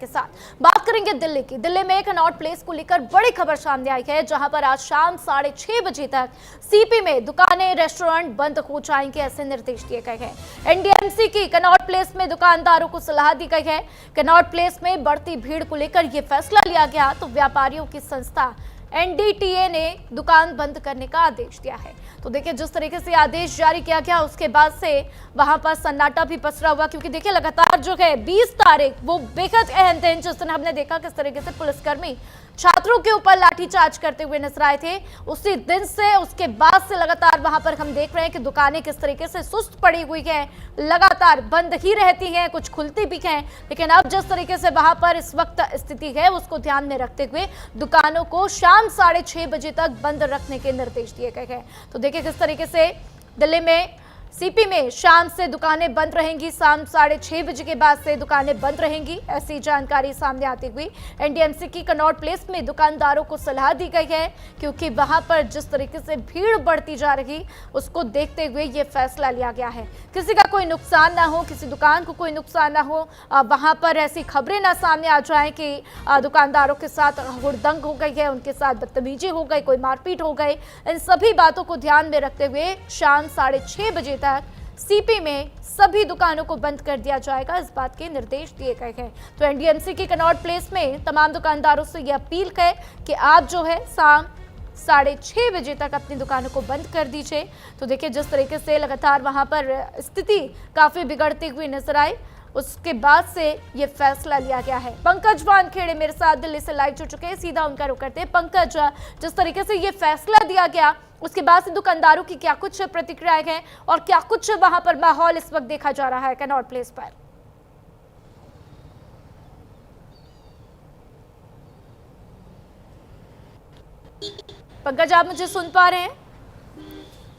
के साथ बात करेंगे दिल्ली की। दिल्ली में कनॉट प्लेस को लेकर बड़ी खबर सामने आई है, जहां पर आज शाम 6:30 बजे तक सीपी में दुकानें रेस्टोरेंट बंद हो जाएंगे, ऐसे निर्देश दिए गए हैं। एनडीएमसी की कनॉट प्लेस में दुकानदारों को सलाह दी गई है। कनॉट प्लेस में बढ़ती भीड़ को लेकर यह फैसला लिया गया तो व्यापारियों की संस्था एनडीटीए ने दुकान बंद करने का आदेश दिया है। तो देखिए, जिस तरीके से आदेश जारी किया गया उसके बाद से वहां पर सन्नाटा भी पसरा हुआ, क्योंकि देखिए लगातार जो है 20 तारीख वो बेहद अहम दिन, जिस दिन हमने देखा किस तरीके से पुलिसकर्मी छात्रों के ऊपर लाठीचार्ज करते हुए नजर आए थे। उसी दिन से उसके बाद से लगातार वहां पर हम देख रहे हैं कि दुकानें किस तरीके से सुस्त पड़ी हुई हैं, लगातार बंद ही रहती हैं, कुछ खुलती भी हैं। लेकिन अब जिस तरीके से वहां पर इस वक्त स्थिति है उसको ध्यान में रखते हुए दुकानों को शाम 6:30 बजे तक बंद रखने के निर्देश दिए गए हैं। तो देखिए किस तरीके से दिल्ली में सीपी में शाम से दुकानें बंद रहेंगी, शाम 6:30 बजे के बाद से दुकानें बंद रहेंगी, ऐसी जानकारी सामने आती हुई एनडीएमसी की कनॉट प्लेस में दुकानदारों को सलाह दी गई है, क्योंकि वहां पर जिस तरीके से भीड़ बढ़ती जा रही उसको देखते हुए ये फैसला लिया गया है। किसी का कोई नुकसान ना हो, किसी दुकान को कोई नुकसान ना हो, वहां पर ऐसी खबरें ना सामने आ जाए कि दुकानदारों के साथ हुड़दंग हो गई है, उनके साथ बदतमीजी हो गई, कोई मारपीट हो गई। इन सभी बातों को ध्यान में रखते हुए शाम 6:30 बजे तक सीपी में सभी दुकानों को बंद कर दिया जाएगा, इस बात के निर्देश दिए गए हैं। तो एनडीएमसी की कनॉट प्लेस में तमाम दुकानदारों से यह अपील है कि आप जो है शाम 6:30 बजे तक अपनी दुकानों को बंद कर दीजिए। तो देखिए जिस तरीके से लगातार वहां पर स्थिति काफी बिगड़ती हुई नजर आई, उसके बाद से ये फैसला लिया गया है। पंकज वानखेड़े मेरे साथ दिल्ली से लाइव जुड़ चुके हैं, सीधा उनका रुख करते हैं। पंकज, जिस तरीके से ये फैसला दिया गया उसके बाद से दुकानदारों की क्या कुछ प्रतिक्रियाएं हैं और क्या कुछ वहां पर माहौल इस वक्त देखा जा रहा है कनॉट प्लेस पर? पंकज, आप मुझे सुन पा रहे हैं?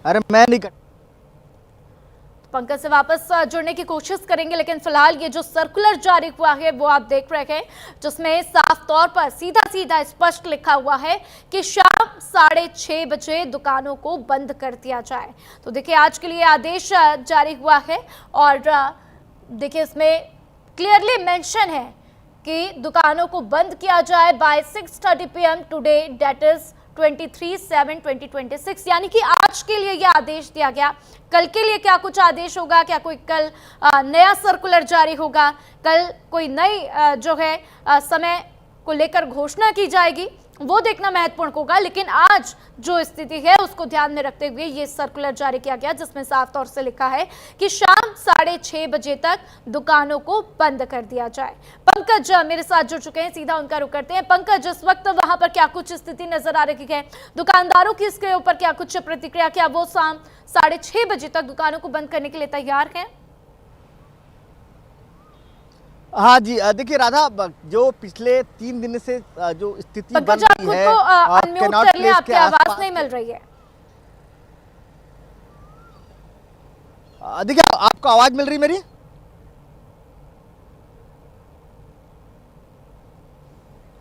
अरे मैं नहीं कर... पंकज से वापस जुड़ने की कोशिश करेंगे, लेकिन फिलहाल ये जो सर्कुलर जारी हुआ है वो आप देख रहे हैं, जिसमें साफ तौर पर सीधा स्पष्ट लिखा हुआ है कि शाम 6:30 बजे दुकानों को बंद कर दिया जाए। तो देखिए आज के लिए आदेश जारी हुआ है और देखिए इसमें क्लियरली मेंशन है कि दुकानों को बंद किया जाए by 6:30 PM today, date is 23/7/2026, यानी कि आज के लिए यह आदेश दिया गया। कल के लिए क्या कुछ आदेश होगा, क्या कोई कल नया सर्कुलर जारी होगा, कल कोई नई जो है समय को लेकर घोषणा की जाएगी, वो देखना महत्वपूर्ण होगा। लेकिन आज जो स्थिति है उसको ध्यान में रखते हुए ये सर्कुलर जारी किया गया, जिसमें साफ तौर से लिखा है कि शाम 6:30 बजे तक दुकानों को बंद कर दिया जाए। पंकज मेरे साथ जुड़ चुके हैं, सीधा उनका रुख करते हैं। पंकज, इस वक्त वहां पर क्या कुछ स्थिति नजर आ रही है? दुकानदारों की इसके ऊपर क्या कुछ प्रतिक्रिया, क्या वो शाम 6:30 बजे तक दुकानों को बंद करने के लिए तैयार हैं? हाँ जी, देखिए राधा, जो पिछले 3 दिन से जो स्थिति बन रही है, अनम्यूट कर लें, आपकी आवाज नहीं मिल रही है। देखिए आपको आवाज मिल रही मेरी?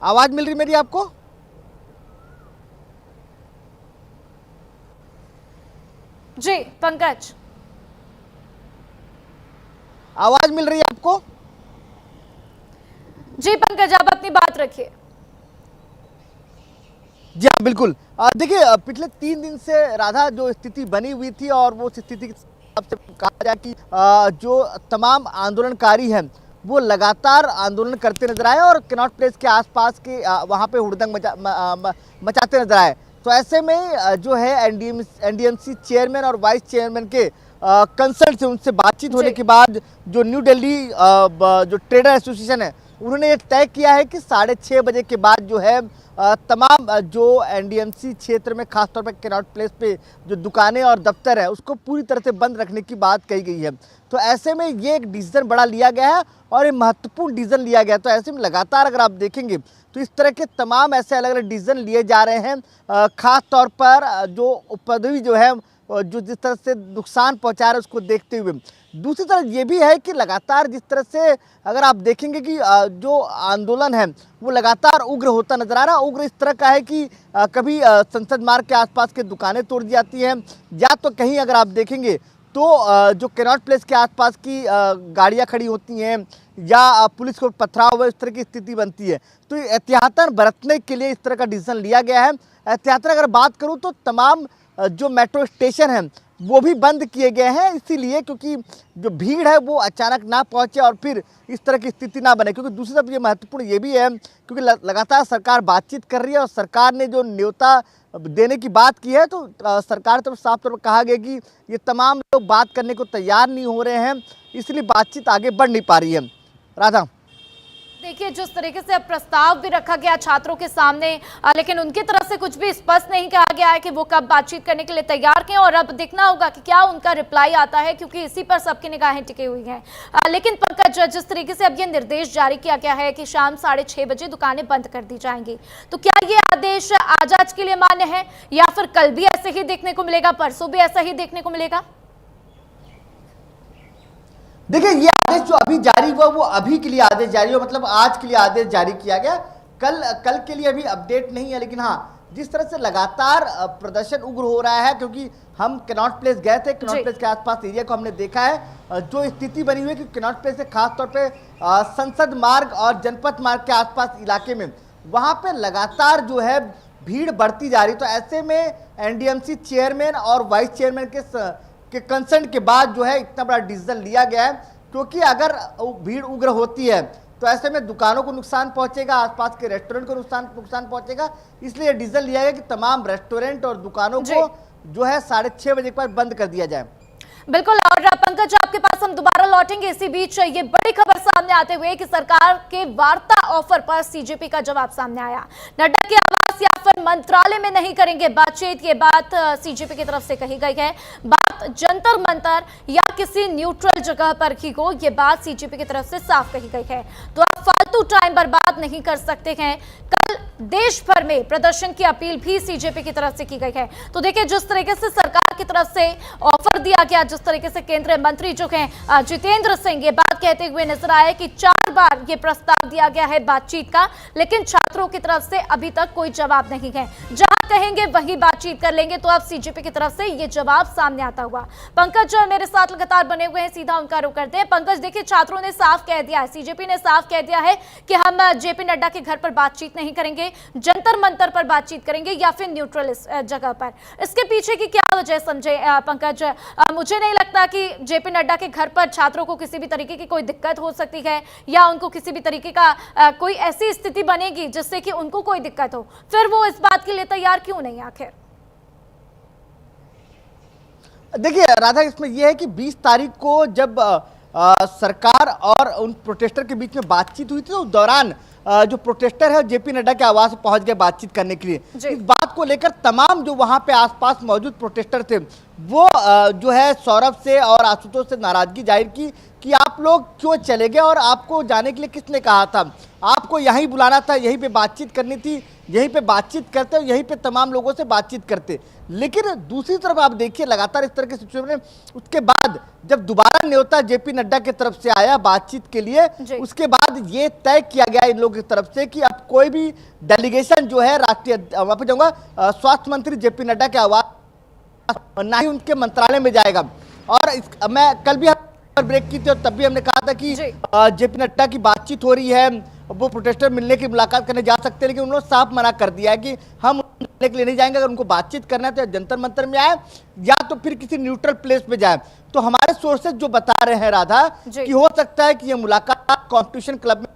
आवाज मिल रही मेरी आपको? जी पंकज, आवाज मिल रही है आपको? जी पंकज, आप अपनी बात रखिए। जी हाँ बिल्कुल। देखिए पिछले 3 दिन से राधा जो स्थिति बनी हुई थी और वो स्थिति के हिसाब से कहा जाए कि जो तमाम आंदोलनकारी हैं वो लगातार आंदोलन करते नजर आए और कनॉट प्लेस के आसपास के वहाँ पे हुड़दंग मचाते नजर आए। तो ऐसे में जो है एनडीएमसी चेयरमैन और वाइस चेयरमैन के कंसर्न से उनसे बातचीत होने के बाद जो न्यू दिल्ली जो ट्रेडर एसोसिएशन है उन्होंने ये तय किया है कि 6:30 बजे के बाद जो है तमाम जो एनडीएमसी क्षेत्र में खासतौर पर कनॉट प्लेस पे जो दुकानें और दफ्तर है उसको पूरी तरह से बंद रखने की बात कही गई है। तो ऐसे में ये एक डिसीजन बड़ा लिया गया है और ये महत्वपूर्ण डिसीजन लिया गया है। तो ऐसे में लगातार अगर आप देखेंगे तो इस तरह के तमाम ऐसे अलग अलग डिसीजन लिए जा रहे हैं, खास तौर पर जो उपद्रवी जो है जो जिस तरह से नुकसान पहुंचा रहा है उसको देखते हुए। दूसरी तरफ ये भी है कि लगातार जिस तरह से अगर आप देखेंगे कि जो आंदोलन है वो लगातार उग्र होता नजर आ रहा है। उग्र इस तरह का है कि कभी संसद मार्ग के आसपास के दुकानें तोड़ दी जाती हैं, या तो कहीं अगर आप देखेंगे तो जो कनॉट प्लेस के आसपास की गाड़ियां खड़ी होती हैं या पुलिस को पथराव हुआ, इस तरह की स्थिति बनती है। तो एहतियातन बरतने के लिए इस तरह का डिसीजन लिया गया है। एहतियातन अगर बात करूं तो तमाम जो मेट्रो स्टेशन हैं वो भी बंद किए गए हैं, इसीलिए क्योंकि जो भीड़ है वो अचानक ना पहुंचे और फिर इस तरह की स्थिति ना बने। क्योंकि दूसरी तरफ ये महत्वपूर्ण ये भी है क्योंकि लगातार सरकार बातचीत कर रही है और सरकार ने जो न्योता देने की बात की है, तो सरकार तरफ साफ तौर पर कहा गया कि ये तमाम लोग बात करने को तैयार नहीं हो रहे हैं, इसलिए बातचीत आगे बढ़ नहीं पा रही है। राधा, देखिए जिस तरीके से अब प्रस्ताव भी रखा गया छात्रों के सामने, लेकिन उनकी तरफ से कुछ भी स्पष्ट नहीं कहा गया है कि वो कब बातचीत करने के लिए तैयार हैं, और अब देखना होगा कि क्या उनका रिप्लाई आता है, क्योंकि इसी पर सबकी निगाहें टिकी हुई हैं। लेकिन पंकज, जिस तरीके से अब ये निर्देश जारी किया गया है कि शाम 6:30 बजे दुकानें बंद कर दी जाएंगी, तो क्या ये आदेश आज के लिए मान्य है या फिर कल भी ऐसे ही देखने को मिलेगा, परसों भी ऐसा ही देखने को मिलेगा? देखिए ये आदेश जो अभी जारी हुआ वो अभी के लिए आदेश जारी हुआ, मतलब आज के लिए आदेश जारी किया गया। कल के लिए अभी अपडेट नहीं है, लेकिन हाँ जिस तरह से लगातार प्रदर्शन उग्र हो रहा है, क्योंकि हम कनॉट प्लेस गए थे, कनॉट प्लेस के आसपास एरिया को हमने देखा है जो स्थिति बनी हुई है कि कनॉट प्लेस से खासतौर पे संसद मार्ग और जनपथ मार्ग के आसपास इलाके में वहाँ पे लगातार जो है भीड़ बढ़ती जा रही। तो ऐसे में एनडीएमसी चेयरमैन और वाइस चेयरमैन के कंसर्न के बाद जो है इतना बड़ा डिसीजन लिया गया है, क्योंकि अगर भीड़ उग्र होती है तो ऐसे में दुकानों को नुकसान पहुंचेगा, आसपास के रेस्टोरेंट को नुकसान पहुंचेगा। इसलिए डिसीजन लिया गया कि तमाम रेस्टोरेंट और दुकानों को जो है 6:30 बजे के बाद बंद कर दिया जाए। बिल्कुल, और पंकज आपके पास हम दोबारा लौटेंगे। इसी बीच ये बड़ी खबर सामने आते हुए कि सरकार के वार्ता ऑफर पर सीजेपी का जवाब सामने आया। नड्डा के आवास या फिर मंत्रालय में नहीं करेंगे बातचीत, ये बात सीजेपी की तरफ से कही गई है। बात जंतर मंतर या किसी न्यूट्रल जगह पर ही हो, ये बात सीजेपी की तरफ से साफ कही गई है। तो आप फालतू टाइम बर्बाद नहीं कर सकते हैं। कल देश भर में प्रदर्शन की अपील भी सीजेपी की तरफ से की गई है। तो देखिए जिस तरीके से सरकार की तरफ से ऑफर दिया गया, जिस तरीके से केंद्रीय मंत्री जो हैं जितेंद्र सिंह ये बात कहते हुए नजर आए कि 4 बार ये प्रस्ताव दिया गया है बातचीत का, लेकिन छात्रों की तरफ से अभी तक कोई जवाब नहीं है। जहां कहेंगे वही बातचीत कर लेंगे। तो अब सीजेपी की तरफ से ये जवाब सामने आता हुआ। पंकज मेरे साथ लगातार बने हुए हैं, सीधा उनका रुख करते हैं। पंकज देखिए छात्रों ने साफ कह दिया है, सीजेपी ने साफ कह दिया है कि हम जेपी नड्डा के घर पर बातचीत नहीं करेंगे, जंतर मंतर पर बातचीत करेंगे या फिर न्यूट्रल जगह पर। इसके पीछे की क्या वजह समझे पंकज? मुझे नहीं लगता कि जेपी नड्डा के घर पर छात्रों को किसी भी तरीके की कोई दिक्कत हो सकती है या उनको किसी भी तरीके का कोई ऐसी स्थिति बनेगी जिससे कि उनको कोई दिक्कत हो। फिर वो इस बात के लिए तैयार क्यों नहीं आखिर? देखिए राधा, इसमें यह है कि 20 तारीख को जब सरकार और उन प्रोटेस्टर के बीच में बातचीत हुई थी, तो उस दौरान जो प्रोटेस्टर है जेपी नड्डा के आवास पहुंच गए बातचीत करने के लिए। इस बात को लेकर तमाम जो वहां पे आसपास मौजूद प्रोटेस्टर थे वो जो है सौरभ से और आशुतोष से नाराजगी जाहिर की कि आप लोग क्यों चले गए और आपको जाने के लिए किसने कहा था, आपको यहीं बुलाना था, यहीं पे बातचीत करनी थी, यहीं पे बातचीत करते, यहीं पे तमाम लोगों से बातचीत करते। लेकिन दूसरी तरफ आप देखिए लगातार इस तरह के सिचुएशन में उसके बाद जब दोबारा न्योता जेपी नड्डा की तरफ से आया बातचीत के लिए, उसके बाद ये तय किया गया इन लोगों की तरफ से कि अब कोई भी डेलीगेशन जो है राष्ट्रीय वापस जाऊंगा स्वास्थ्य मंत्री जेपी नड्डा के आवास ना ही उनके मंत्रालय में जाएगा। और मैं कल भी ब्रेक की थी और तब भी हमने कहा था कि जेपी नड्डा की बातचीत हो रही है, वो प्रोटेस्टर मिलने की मुलाकात करने जा सकते हैं, लेकिन उन्होंने साफ मना कर दिया है कि हम मिलने के लिए नहीं जाएंगे। अगर उनको बातचीत करना है तो जंतर मंतर में आए या तो फिर किसी न्यूट्रल प्लेस पे जाए। तो हमारे सोर्सेज जो बता रहे हैं राधा कि हो सकता है कि ये मुलाकात कॉन्स्टिट्यूशन क्लब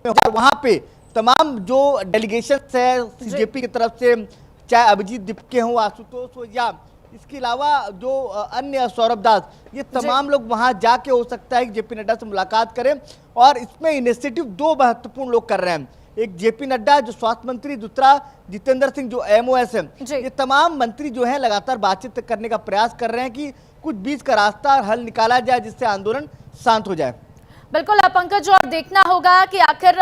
में और वहां पे तमाम जो डेलीगेशन है सीजेपी की तरफ से, चाहे अभिजीत दीपके हो, आशुतोष हो या इसके अलावा जो अन्य सौरभ दास, ये तमाम लोग वहां जाके हो सकता है कि जेपी नड्डा से मुलाकात करें। और इसमें इनिशिएटिव 2 महत्वपूर्ण लोग कर रहे हैं, एक जेपी नड्डा जो स्वास्थ्य मंत्री, दूसरा जितेंद्र सिंह जो एमओएस है। ये तमाम मंत्री जो है लगातार बातचीत करने का प्रयास कर रहे हैं कि कुछ बीच का रास्ता हल निकाला जाए जिससे आंदोलन शांत हो जाए। बिल्कुल पंकज, और देखना होगा कि आखिर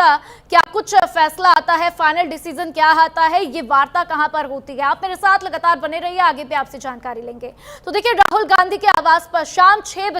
क्या कुछ फैसला आता है, फाइनल डिसीजन क्या आता है, ये वार्ता कहां पर होती है। आप मेरे साथ लगातार बने रहिए, आगे भी आपसे जानकारी लेंगे। तो देखिए राहुल गांधी के आवास पर शाम 6 बजे